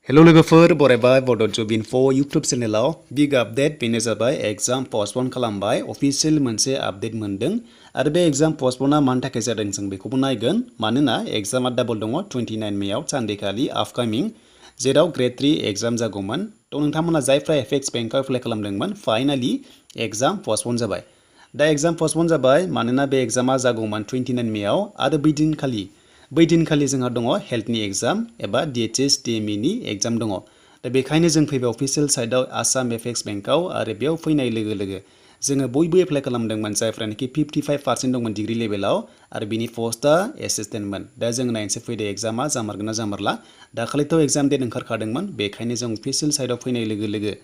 Hello लोगोफोर बरायबाय बड' जब info YouTube चेनेलाव big update बेनो जाबाय एग्जाम पस्टपन खालामबाय अफिसियेल मोनसे आपडेट मोनदों आरो बे एग्जाम पस्टपना मानि थाखाय जादों जों बेखौबो नायगोन मानोना एग्जामा डाबल दङ 29 मेआव सानदेखालि आपकामिं जेराव ग्रेड 3 एग्जाम जागौमोन थ' नोंथांमोना जायफ्रा एफएक्स बेंकआव एप्लाइ खालामदोंमोन फाइनालि एग्जाम पस्टपन जाबाय दा एग्जाम पस्टपन जाबाय मानोना बे एग्जामा जागौमोन 29 मेआव आरो बै दिनखालि जोंहा दङ हेल्थनि एग्जाम एबा DHS DME नि एग्जाम दङ दा बेखायनो जों फैबाय अफिसियेल साइटआव आसाम एफएक्स बेंकआव आरो बेयाव फैनाय लोगो लोगो जोङो बयबो एप्लाइ खालामदोंमोन जायफ्रानोखि 55% दंमोन डिग्री लेभेलाव आरो बिनि पस्टआ एसिस्टेन्टमोन दा जों नायनोसै फैदो एग्जामा जामारगोन ना जामारला दाखालिथ' एग्जाम डेट ओंखारखादोंमन बेखायनो जों अफिसियेल साइटआव फैनाय लोगो लोगो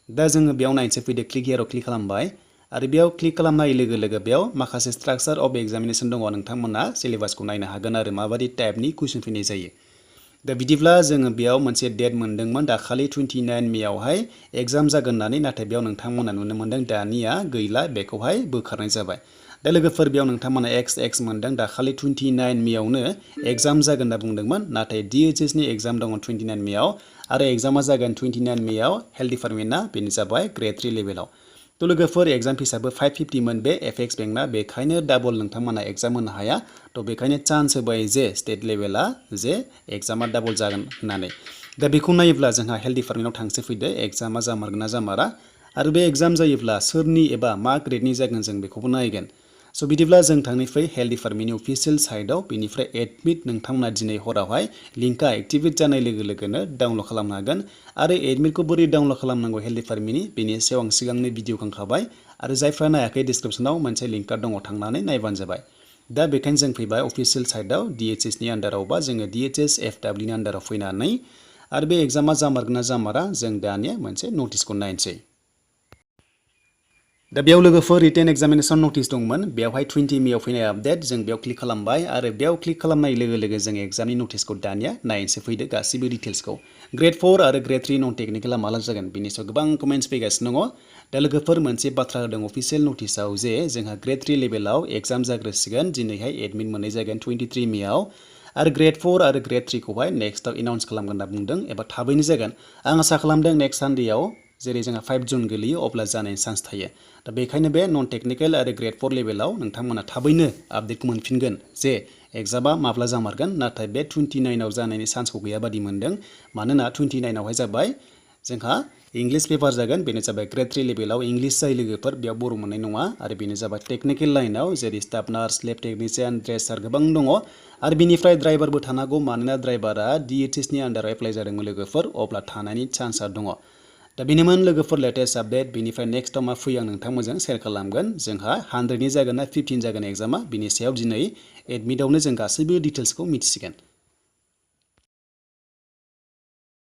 दा जोङो बेयाव नायनोसै फैदो क्लिक हियाराव क्लिक खालामबाय आरो बेयाव क्लिक खालामनाय लोगो लोगो बेयाव माखासे स्ट्राक्चार अफ एग्जामिनेशन दङ नोंथांमोना सिलेबासखौ नायनो हागोन आरो माबायदि टाइपनि कुइसन फैनाय जायो दा बिदिब्ला जोङो बेयाव मोनसे डेट मोनदोंमोन दाखालि 29 मेआवहाय एग्जाम जागोन होननानै नाथाय बेयाव नोंथांमोना नुनो मोनदों दानिया गैला बेखौहाय बोखारनाय जाबाय दा लोगोफोर बेयाव नोंथांमोना XX मोनदों दाखालि 29 मेआवनो एग्जाम जागोन होनना बुंदोंमोन नाथाय DHS नि एग्जाम दङ 29 मेआव आरो एग्जामा जागोन 29 मेआव हेल्थ डिपार्टमेन्टआ बेनो जाबाय ग्रेड 3 लेभेलाव थ' लोगोफोर एग्जाम फिसाबो 550 मोन बे एफएक्स बेंकना बेखायनो डाबल नोंथांमोना एग्जाम होनो हाया थ' बेखायनो चान्स होबाय जे स्टेट लेभेला जे एग्जामा डाबल जागोन होननानै दा बेखौ नायोब्ला जोंहा हेल्थ डिपार्टमेन्टआव थांसै फैदो एग्जामा जामारगोन ना जामारा आरो बे एग्जाम जायोब्ला सोरनि एबा मा ग्रेडनि जागोन जों बेखौबो नायगोन स' बिदिब्ला जों थांनिफ्राय हेल्थ डिपार्टमेन्टनि अफिसियेल साइटआव बेनिफ्राय एडमिट नोंथांमोना दिनै हरावहाय लिंकआ एक्टिभेट जानाय लोगो लोगोनो डाउनलड खालामनो हागोन आरो एडमिटखौ बोरै डाउनलड खालामनांगौ हेल्थ डिपार्टमेन्टनि बेनि सायाव आं सिगांनो भिडिअ खालामखाबाय आरो जायफ्रा नायाखै डिसक्रिपसनाव मोनसे लिंकआ दङ थांनानै नायबानो जाबाय दा बेखायनो जों फैबाय अफिसियेल साइटआव DHS नि आन्डाराव बा जोङो DHS FW नि आन्डाराव फैनानै आरो बे एग्जामा जामारगोन ना जामारा जों दानिया मोनसे नटिसखौ नायनोसै दा बेयाव लोगोफोर रिटेन एग्जामिनेशन नटिस दंमोन बेयावहाय 20 मेआव फैनाय आपडेट जों बेयाव क्लिक खालामबाय आरो बेयाव क्लिक खालामनाय लोगो लोगो जों एग्जामनि नटिसखौ दानिया नायनोसै फैदो गासिबो डिटेल्सखौ ग्रेड 4 आरो ग्रेड 3 नन टेक्निकेला माला जागोन बिनि सायाव गोबां कमेन्ट्स फैगासिनो दङ दा लोगोफोर मोनसे बाथ्रा होदों अफिसियेल नटिसआव जे जोंहा ग्रेड 3 लेभेलाव एग्जाम जाग्रोसिगोन दिनैहाय एडमिट मोननाय जागोन 23 मेआव आरो ग्रेड 4 आरो ग्रेड 3 खौहाय नेक्स्टआव एनाउन्स खालामगोन होनना बुंदों एबा थाबैनो जागोन आं आसा खालामदों नेक्स्ट सानडेआव जेरै जोंहा 5 जुन गोलैयो अब्ला जानायनि चान्स थायो दा बेखायनो बे नन टेक्निकेल आरो ग्रेड 4 लेभेलाव नोंथांमोना थाबैनो आपडेटखौ मोनफिनगोन जे एग्जामा माब्ला जामारगोन नाथाय बे 29 आव जानायनि चान्सखौ गैया बादि मोनदों मानोना 29 आवहाय जाबाय जोंहा इंलिश पेपार जागोन बेनो जाबाय ग्रेड 3 लेभेलाव इंलिश जाय लोगोफोर बेयाव बर' मोननाय नङा आरो बेनो जाबाय टेक्निकेल लाइनाव जेरै स्टाफ नार्स लेब टेकनिशियान ड्रेसार गोबां दङ आरो बिनिफ्राय ड्राइभारबो थानांगौ मानोना ड्राइभारा DHS नि आन्डाराव एप्लाइ जादोंमोन लोगोफोर अब्ला थानायनि चान्सआ दङ दा बेनोमोन लोगोफोर लेटेस्ट आपडेट बेनिफ्राय नेक्स्टआव मा फैयो आं नोंथांमोनजों शेयार खालामगोन जोंहा 100 नि जागोन ना 15 जागोन एग्जामा बिनि सायाव दिनै एडमिटआवनो जों गासैबो डिटेल्सखौ मिथिसिगोन